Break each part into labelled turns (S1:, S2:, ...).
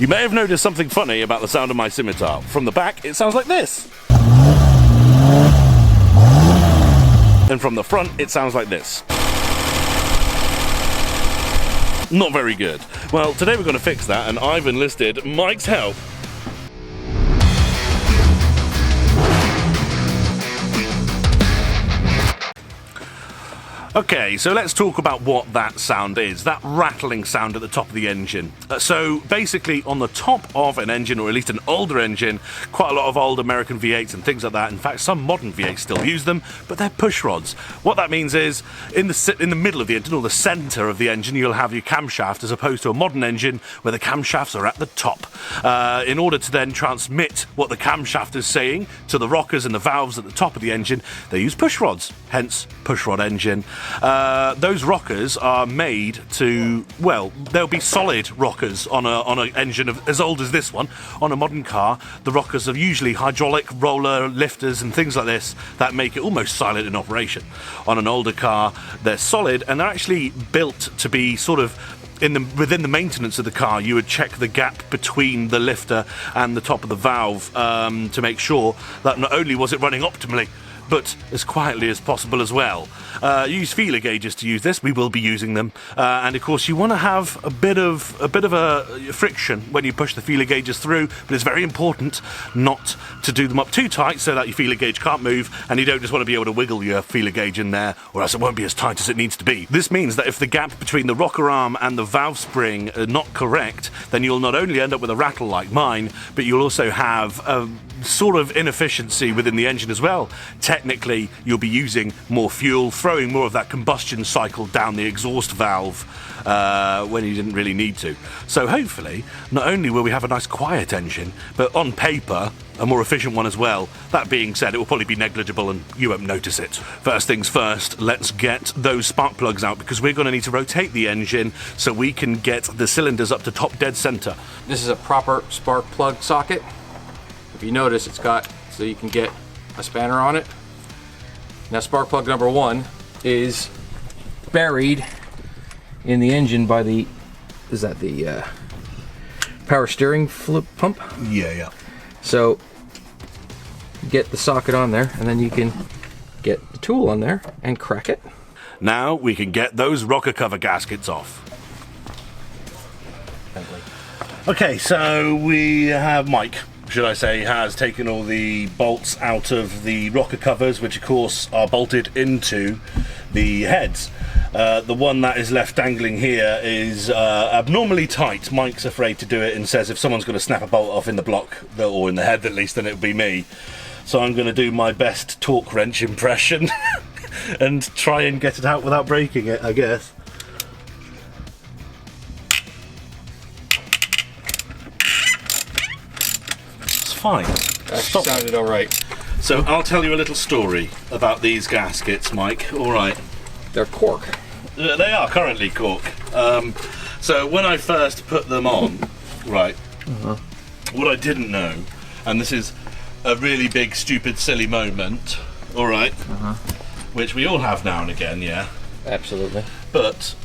S1: You may have noticed something funny about the sound of my Scimitar. From the back, it sounds like this. And from the front, it sounds like this. Not very good. Well, today we're going to fix that, and I've enlisted Mike's help. Okay, so let's talk about what that sound is, that rattling sound at the top of the engine. So basically on the top of an engine, or at least an older engine, quite a lot of old American V8s and things like that, in fact some modern V8s still use them, but they're push rods. What that means is, in the middle of the engine, or the centre of the engine, you'll have your camshaft, as opposed to a modern engine where the camshafts are at the top. In order to then transmit what the camshaft is saying to the rockers and the valves at the top of the engine, they use push rods, hence pushrod engine. Those rockers are made to, well, they'll be solid rockers on an engine as old as this one. On a modern car, the rockers are usually hydraulic roller lifters and things like this that make it almost silent in operation. On an older car, they're solid, and they're actually built to be sort of within the maintenance of the car. You would check the gap between the lifter and the top of the valve to make sure that not only was it running optimally, but as quietly as possible as well. Use feeler gauges to use this. We will be using them, and of course you want to have a bit of a friction when you push the feeler gauges through, but it's very important not to do them up too tight so that your feeler gauge can't move, and you don't just want to be able to wiggle your feeler gauge in there, or else it won't be as tight as it needs to be. This means that if the gap between the rocker arm and the valve spring are not correct, then you'll not only end up with a rattle like mine, but you'll also have a sort of inefficiency within the engine as well. Technically, you'll be using more fuel, throwing more of that combustion cycle down the exhaust valve when you didn't really need to. So hopefully, not only will we have a nice quiet engine, but on paper, a more efficient one as well. That being said, it will probably be negligible and you won't notice it. First things first, let's get those spark plugs out, because we're going to need to rotate the engine so we can get the cylinders up to top dead center.
S2: This is a proper spark plug socket. If you notice, it's got so you can get a spanner on it. Now spark plug number 1 is buried in the engine by the, is that the power steering flip pump?
S1: Yeah.
S2: So get the socket on there, and then you can get the tool on there and crack it.
S1: Now we can get those rocker cover gaskets off. Okay, so we have Mike, should I say, has taken all the bolts out of the rocker covers, which of course are bolted into the heads. The one that is left dangling here is abnormally tight. Mike's afraid to do it and says if someone's going to snap a bolt off in the block, or in the head at least, then it'll be me. So I'm going to do my best torque wrench impression and try and get it out without breaking it, I guess. Fine.
S2: That sounded all right.
S1: So I'll tell you a little story about these gaskets, Mike. All right.
S2: They're cork.
S1: They are currently cork. So when I first put them on, right, what I didn't know, and this is a really big, stupid, silly moment, all right, which we all have now and again, yeah?
S2: Absolutely.
S1: But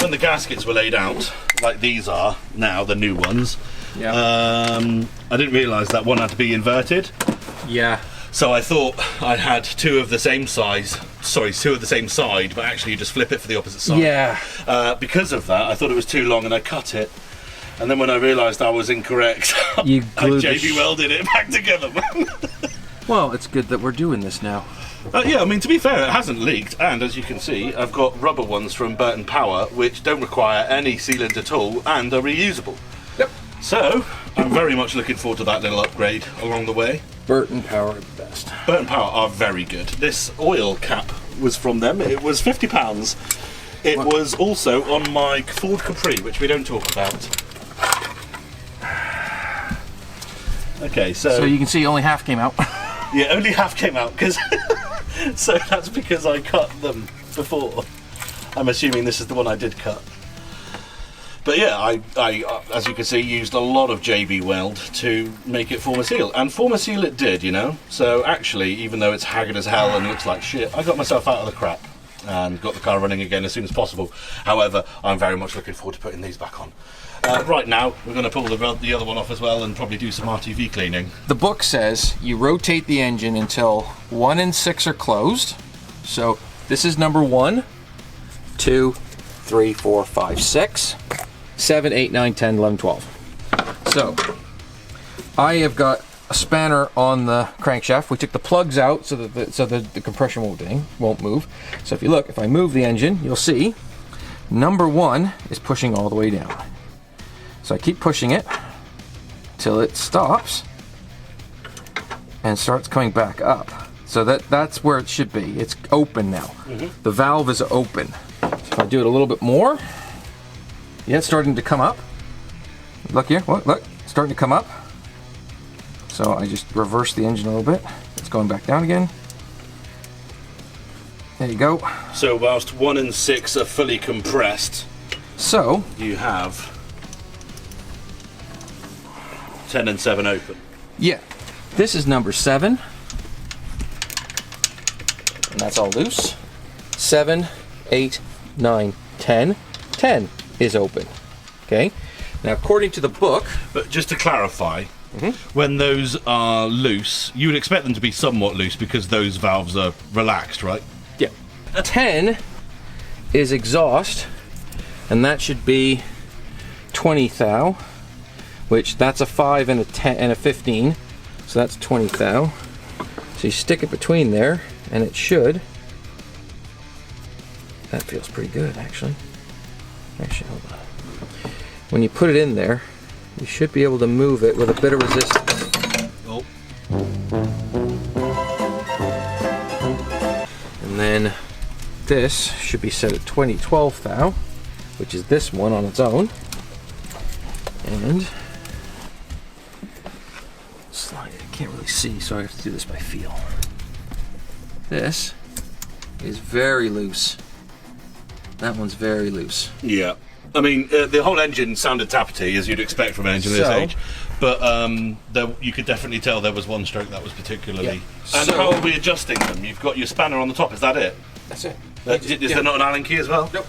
S1: when the gaskets were laid out, like these are now, the new ones, I didn't realise that one had to be inverted.
S2: Yeah.
S1: So I thought I had two of the same side, but actually you just flip it for the opposite side.
S2: Yeah.
S1: Because of that, I thought it was too long and I cut it. And then when I realised I was incorrect, I JB welded it back together.
S2: Well, it's good that we're doing this now.
S1: Yeah, I mean, to be fair, it hasn't leaked, and as you can see, I've got rubber ones from Burton Power, which don't require any sealant at all, and are reusable.
S2: Yep.
S1: So, I'm very much looking forward to that little upgrade along the way.
S2: Burton Power are the best.
S1: Burton Power are very good. This oil cap was from them. It was £50. It was also on my Ford Capri, which we don't talk about. Okay, so
S2: you can see only half came out.
S1: Yeah, only half came out, because so that's because I cut them before. I'm assuming this is the one I did cut. But yeah, I as you can see, used a lot of JB Weld to make it form a seal. And form a seal it did, you know? So actually, even though it's haggard as hell and looks like shit, I got myself out of the crap and got the car running again as soon as possible. However, I'm very much looking forward to putting these back on. Right now, we're going to pull the other one off as well and probably do some RTV cleaning.
S2: The book says you rotate the engine until 1 and 6 are closed. So this is number 1, 2, 3, 4, 5, 6, 7, 8, 9, 10, 11, 12. So I have got a spanner on the crankshaft. We took the plugs out so that the compression won't move. So if you look, if I move the engine, you'll see number 1 is pushing all the way down. So I keep pushing it till it stops and starts coming back up. So that's where it should be. It's open now. The valve is open. So if I do it a little bit more, yeah, it's starting to come up. Look here, look, it's starting to come up. So I just reverse the engine a little bit. It's going back down again. There you go.
S1: So whilst 1 and 6 are fully compressed,
S2: so
S1: you have 10 and 7 open.
S2: Yeah, this is number 7. And that's all loose. 7, 8, 9, 10. 10 is open. Okay? Now, according to the book...
S1: But just to clarify, when those are loose, you would expect them to be somewhat loose because those valves are relaxed, right?
S2: Yeah. 10 is exhaust, and that should be 20 thou, which that's a 5 and a 10 and a 15, so that's 20 thou. So you stick it between there, and it should. That feels pretty good, actually. Actually, hold on. When you put it in there, you should be able to move it with a bit of resistance.
S1: Oh.
S2: And then this should be set at 2012 thou, which is this one on its own. And slide it. I can't really see, so I have to do this by feel. This is very loose. That one's very loose.
S1: Yeah. I mean, the whole engine sounded tappety, as you'd expect from an engine of this age. But you could definitely tell there was one stroke that was particularly...
S2: Yeah.
S1: And how are we adjusting them? You've got your spanner on the top, is that it?
S2: That's it.
S1: Is there not an Allen key as well?
S2: Nope.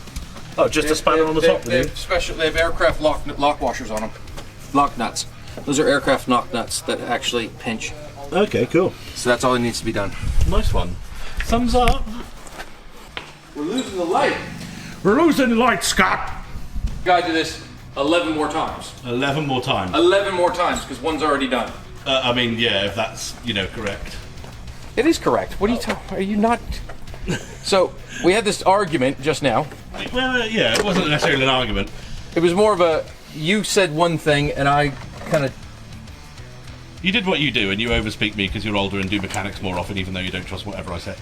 S1: Oh, just a spanner on the top?
S2: They have aircraft lock washers on them. Lock nuts. Those are aircraft lock nuts that actually pinch.
S1: Okay, cool.
S2: So that's all that needs to be done.
S1: Nice one. Thumbs up.
S2: We're losing the light.
S1: We're losing the light, Scott.
S2: Gotta do this 11 more times.
S1: 11 more times.
S2: 11 more times, because one's already done.
S1: I mean, yeah, if that's, correct.
S2: It is correct. What are you talking? Are you not? So we had this argument just now.
S1: Well, yeah, it wasn't necessarily an argument.
S2: It was more of a, you said one thing and I kind of...
S1: You did what you do, and you overspeak me because you're older and do mechanics more often, even though you don't trust whatever I say.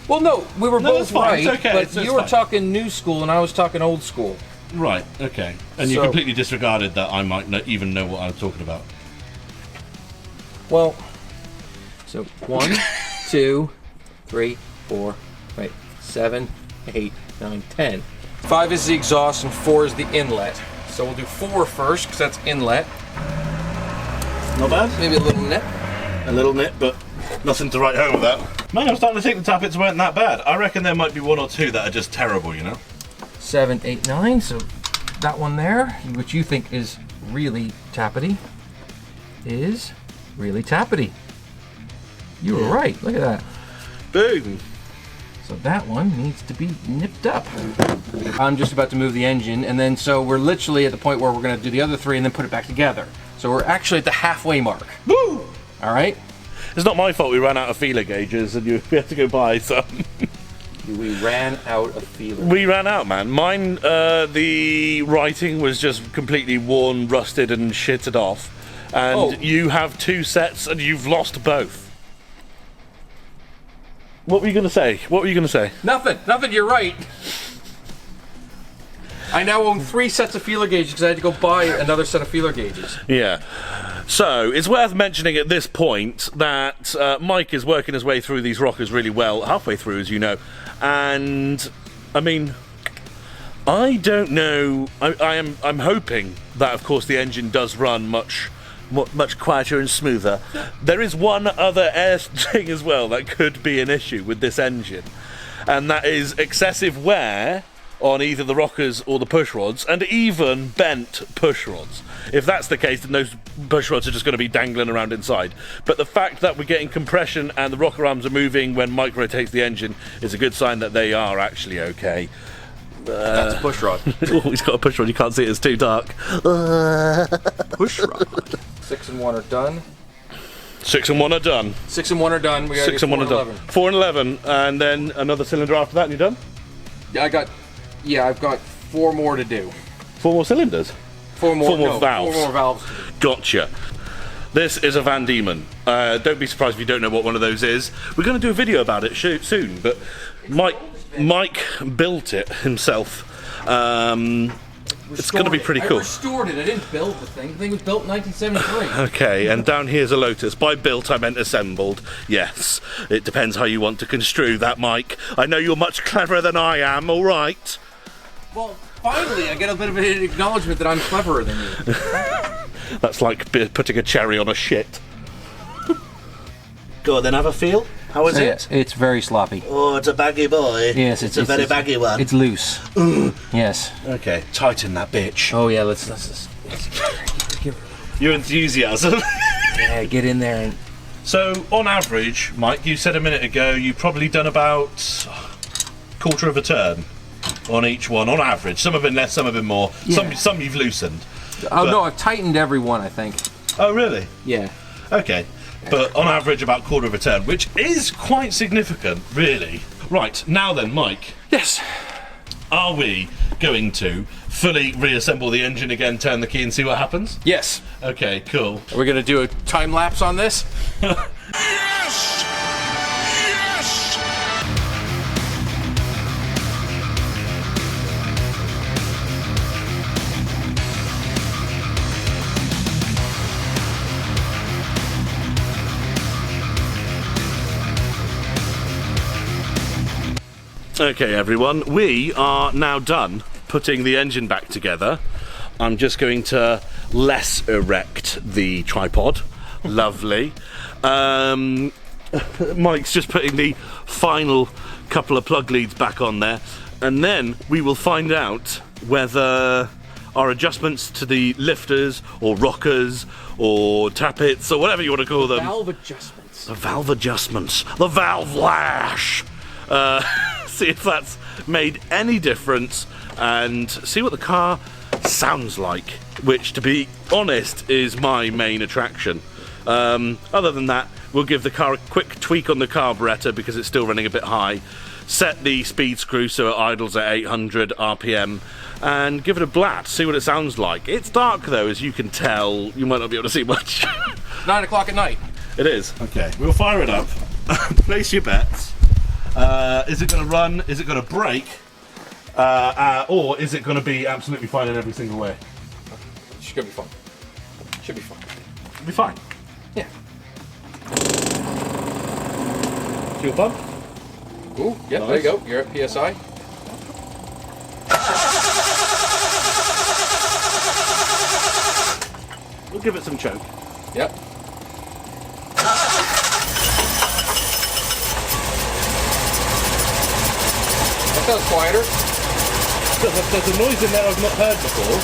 S2: Well, no, we were both
S1: that's fine.
S2: right,
S1: It's okay.
S2: but you were talking new school and I was talking old school.
S1: Right, okay. And you completely disregarded that I might even know what I was talking about.
S2: Well, so 1, 2, 3, 4, 7, 8, 9, 10. 5 is the exhaust and 4 is the inlet. So we'll do 4 first, because that's inlet.
S1: Not bad.
S2: Maybe a little nip.
S1: A little nip, but nothing to write home about. Man, I'm starting to think the tappets weren't that bad. I reckon there might be 1 or 2 that are just terrible,
S2: 7, 8, 9. So that one there, which you think is really tappety, is really tappety. You were right. Look at that.
S1: Boom.
S2: So that one needs to be nipped up. I'm just about to move the engine, and then so we're literally at the point where we're going to do the other 3 and then put it back together. So we're actually at the halfway mark.
S1: Woo!
S2: All right.
S1: It's not my fault we ran out of feeler gauges and we had to go buy some.
S2: We ran out of feelers.
S1: We ran out, man. Mine, the writing was just completely worn, rusted, and shitted off. And you have 2 sets, and you've lost both. What were you going to say? What were you going to say?
S2: Nothing. Nothing. You're right. I now own 3 sets of feeler gauges because I had to go buy another set of feeler gauges.
S1: Yeah. So, it's worth mentioning at this point that Mike is working his way through these rockers really well, halfway through, as you know. And, I mean, I don't know. I'm hoping that, of course, the engine does run much quieter and smoother. There is one other air thing as well that could be an issue with this engine, and that is excessive wear on either the rockers or the push rods, and even bent push rods. If that's the case, then those push rods are just going to be dangling around inside. But the fact that we're getting compression and the rocker arms are moving when Mike rotates the engine is a good sign that they are actually okay.
S2: That's a push rod.
S1: Oh, he's got a push rod. You can't see it. It's too dark.
S2: Push rod. 6 and 1 are done.
S1: 6 and 1 are done.
S2: 6 and 1 are done. We got
S1: 6 and 1 are done. 4 and 11, and then another cylinder after that, and you're done.
S2: I've got 4 more to do.
S1: 4 more cylinders.
S2: 4 more
S1: valves.
S2: 4 more valves.
S1: Gotcha. This is a Van Diemen. Don't be surprised if you don't know what one of those is. We're going to do a video about it soon, but Mike built it himself. It's going to be pretty cool.
S2: I restored it. I didn't build the thing. The thing was built in 1973.
S1: Okay, and down here's a Lotus. By built, I meant assembled. Yes, it depends how you want to construe that, Mike. I know you're much cleverer than I am, all right?
S2: Well, finally, I get a bit of an acknowledgement that I'm cleverer than you.
S1: That's like putting a cherry on a shit. Go on, then have a feel. How is it?
S3: It's very sloppy.
S1: Oh, it's a baggy boy.
S3: Yes,
S1: it's a very baggy one.
S3: It's loose. Yes.
S1: Okay, tighten that bitch.
S3: Oh yeah, let's
S1: Your enthusiasm.
S3: yeah, get in there and.
S1: So, on average, Mike, you said a minute ago you've probably done about quarter of a turn on each one, on average. Some have been less, some have been more.
S3: Yeah.
S1: Some you've loosened.
S2: Oh no, I've tightened every one, I think.
S1: Oh, really?
S2: Yeah.
S1: Okay. But on average, about quarter of a turn, which is quite significant, really. Right, now then, Mike.
S2: Yes.
S1: Are we going to fully reassemble the engine again, turn the key and see what happens?
S2: Yes.
S1: Okay, cool.
S2: Are we going to do a time lapse on this?
S4: Yes! Yes!
S1: Okay, everyone, we are now done putting the engine back together. I'm just going to less erect the tripod. Lovely. Mike's just putting the final couple of plug leads back on there, and then we will find out whether our adjustments to the lifters or rockers or tappets or whatever you want to call them.
S2: Valve adjustments.
S1: The valve adjustments. The valve lash. See if that's made any difference and see what the car sounds like, which, to be honest, is my main attraction. Other than that, we'll give the car a quick tweak on the carburetor because it's still running a bit high, set the speed screw so it idles at 800 RPM, and give it a blat, see what it sounds like. It's dark though, as you can tell. You might not be able to see much.
S2: 9 o'clock at night.
S1: It is. Okay, we'll fire it up. Place your bets. Is it going to run? Is it going to brake? Or is it going to be absolutely fine in every single way?
S2: Should be fun. Should be fun.
S1: It'll be fine.
S2: Yeah.
S1: Fuel pump?
S2: Ooh, yeah,
S1: Nice.
S2: there you go. You're at PSI.
S1: We'll give it some choke.
S2: Yep. That sounds quieter.
S1: There's a noise in there I've not heard before.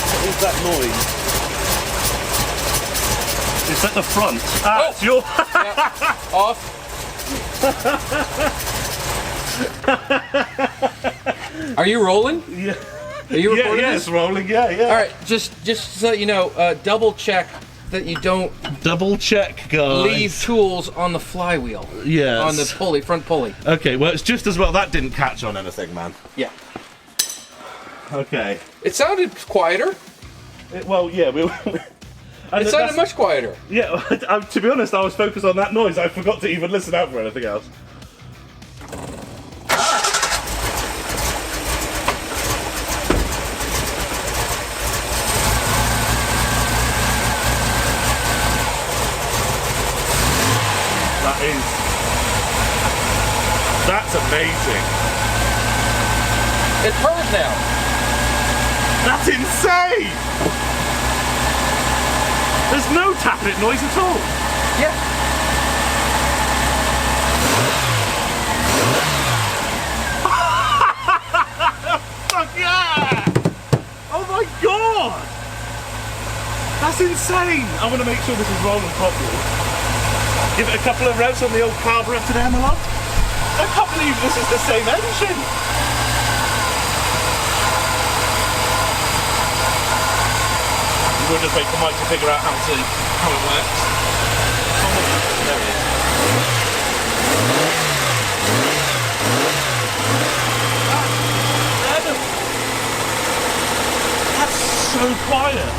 S1: What is that noise? It's at the front. Ah, it's your...
S2: Yeah. Off. Are you rolling?
S1: Yeah.
S2: Are you
S1: Yeah,
S2: recording
S1: yeah,
S2: this?
S1: it's rolling, yeah, yeah.
S2: All right, just so that you know, double check that you don't
S1: Double check, guys.
S2: leave tools on the flywheel.
S1: Yes.
S2: On the pulley, front pulley.
S1: Okay, well, it's just as well that didn't catch on anything, man.
S2: Yeah.
S1: Okay.
S2: It sounded quieter.
S1: Well, yeah, we...
S2: It sounded much quieter.
S1: Yeah, to be honest, I was focused on that noise. I forgot to even listen out for anything else. That's amazing.
S2: It purrs now.
S1: That's insane! There's no tappet noise at all.
S2: Yeah.
S1: Yeah! Oh my god! That's insane! I want to make sure this is rolling properly. Give it a couple of revs on the old carburetor there, my love. I can't believe this is the same engine. We'll just wait for Mike to figure out how it works. There it is. That's so quiet.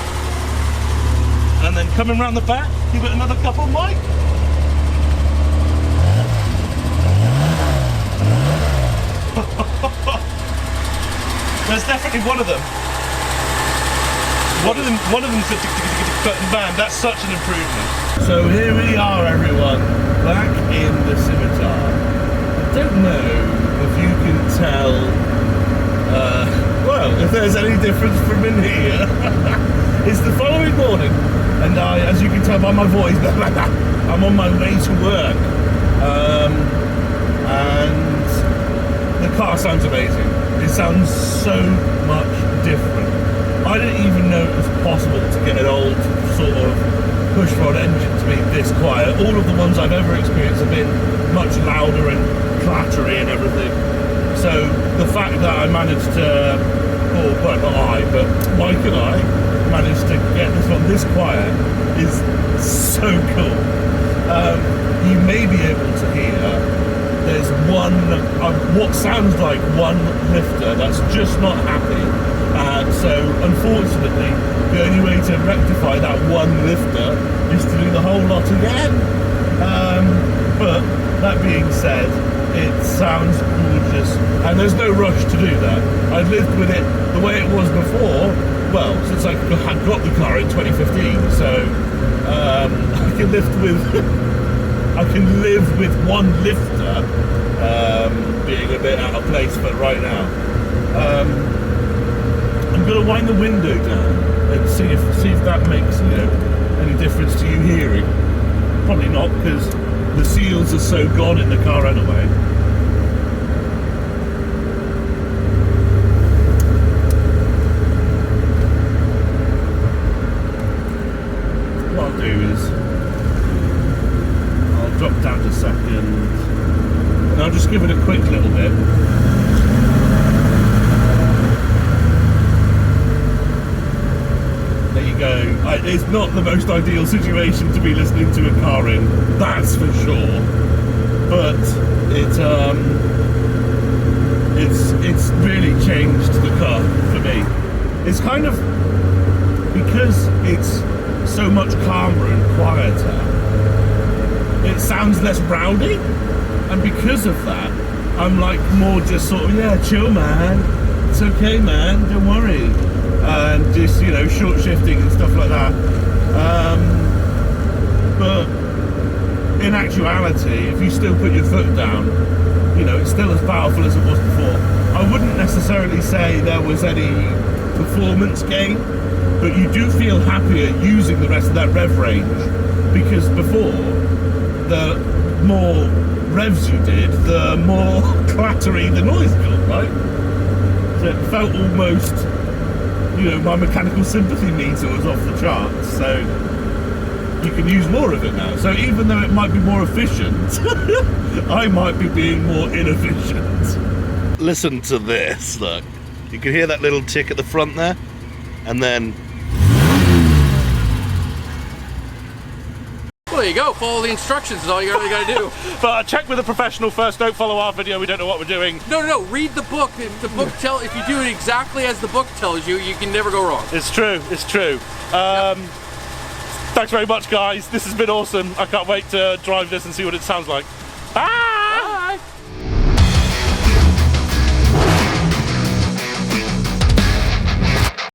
S1: And then coming round the back, give it another couple, Mike. There's definitely one of them. One of them's man, that's such an improvement. So here we are, everyone, back in the Scimitar. I don't know if you can tell, well, if there's any difference from in here. It's the following morning, and I, as you can tell by my voice, I'm on my way to work. And the car sounds amazing. It sounds so much different. I didn't even know it was possible to get an old sort of pushrod engine to be this quiet. All of the ones I've ever experienced have been much louder and clattery and everything. So the fact that I managed to, well not I, but Mike and I managed to get this one this quiet is so cool. You may be able to hear there's one, what sounds like one lifter that's just not happy. So unfortunately, the only way to rectify that one lifter is to do the whole lot again. But that being said, it sounds gorgeous, and there's no rush to do that. I've lived with it the way it was before, well, since I had got the car in 2015. So I can live with one lifter being a bit out of place for right now. I'm going to wind the window down and see if that makes any difference to you hearing. Probably not, because the seals are so gone in the car anyway. What I'll do is I'll drop down to second, and I'll just give it a quick little bit. It's not the most ideal situation to be listening to a car in, that's for sure. But it's really changed the car for me. It's kind of, because it's so much calmer and quieter, it sounds less rowdy, and because of that, I'm like more just sort of, yeah, chill man, it's okay man, don't worry. And just, short shifting and stuff like that. But in actuality, if you still put your foot down, it's still as powerful as it was before. I wouldn't necessarily say there was any performance gain, but you do feel happier using the rest of that rev range, because before, the more revs you did, the more clattery the noise got, right? So it felt almost, my mechanical sympathy meter was off the charts, so you can use more of it now. So even though it might be more efficient, I might be being more inefficient. Listen to this, look. You can hear that little tick at the front there, and then...
S2: Well, there you go. Follow the instructions is all you really got to do.
S1: But check with a professional first. Don't follow our video. We don't know what we're doing.
S2: No. Read the book. If the book if you do it exactly as the book tells you, you can never go wrong.
S1: It's true. It's true. Thanks very much, guys. This has been awesome. I can't wait to drive this and see what it sounds like.